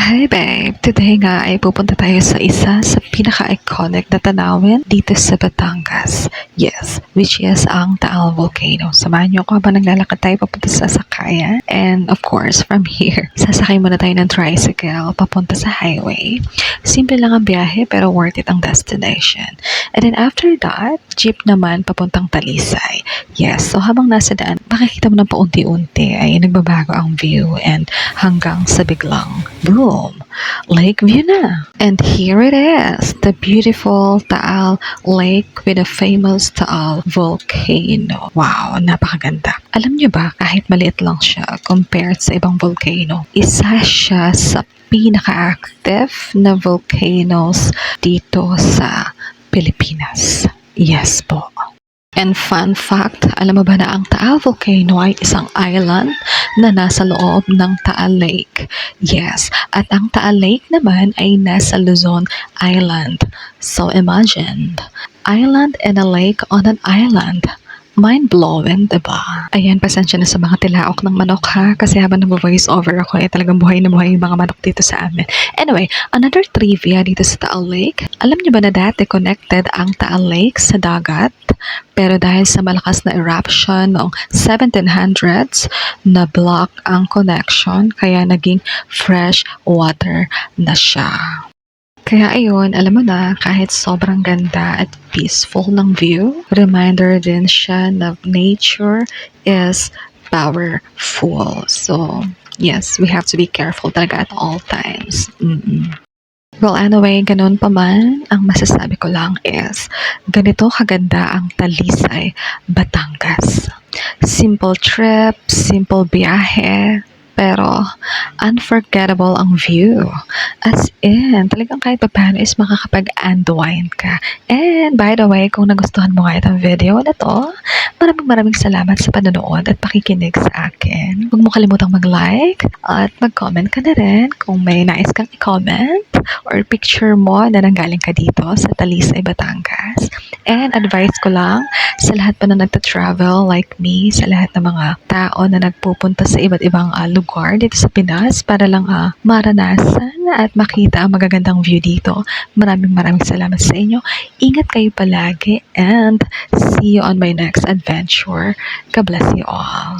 Hi babe! Today nga ay pupunta tayo sa isa sa pinaka-iconic na tanawin dito sa Batangas. Yes, which is ang Taal Volcano. Samahan niyo ako habang naglalakad tayo papunta sa Sakayan. And of course, from here, sasakay muna tayo ng tricycle papunta sa highway. Simple lang ang biyahe pero worth it ang destination. And then after that, jeep naman papuntang Talisay. Yes, so habang nasa daan, makikita mo na paunti-unti ay nagbabago ang view and hanggang sa biglang boom, lake view na. And here it is, the beautiful Taal Lake with a famous Taal volcano. Wow, napakaganda. Alam niyo ba, kahit maliit lang siya compared sa ibang volcano, isa siya sa pinaka-active na volcanoes dito sa Pilipinas. Yes po. And fun fact, alam mo ba na ang Taal Volcano ay isang island na nasa loob ng Taal Lake? Yes, at ang Taal Lake naman ay nasa Luzon Island. So imagine, island and a lake on an island. Mind-blowing, diba? Ayan, pasensya na sa mga tilaok ng manok ha, kasi habang nag-voice over ako, talagang buhay na buhay yung mga manok dito sa amin. Anyway, another trivia dito sa Taal Lake. Alam niyo ba na dati connected ang Taal Lake sa dagat? Pero dahil sa malakas na eruption noong 1700s, na-block ang connection, kaya naging fresh water na siya. Kaya ayun, alam mo na, kahit sobrang ganda at peaceful ng view, reminder din siya na nature is powerful. So, yes, we have to be careful talaga at all times. Well, anyway, ganun pa man, ang masasabi ko lang is, ganito kaganda ang Talisay, Batangas. Simple trip, simple biyahe, pero unforgettable ang view. As in, talagang kahit pa paano is makakapag-unwind ka. And by the way, kung nagustuhan mo nga itong video na to, maraming salamat sa panonood at pakikinig sa akin. Huwag mo kalimutang mag-like at mag-comment ka na rin kung may nais kang i-comment or picture mo na nanggaling ka dito sa Talisay, Batangas. And advice ko lang sa lahat pa na nagta-travel like me, sa lahat ng mga tao na nagpupunta sa iba't ibang lugar dito sa Pinas para lang maranasan at makita ang magagandang view dito. Maraming salamat sa inyo. Ingat kayo palagi and see you on my next adventure. God bless you all.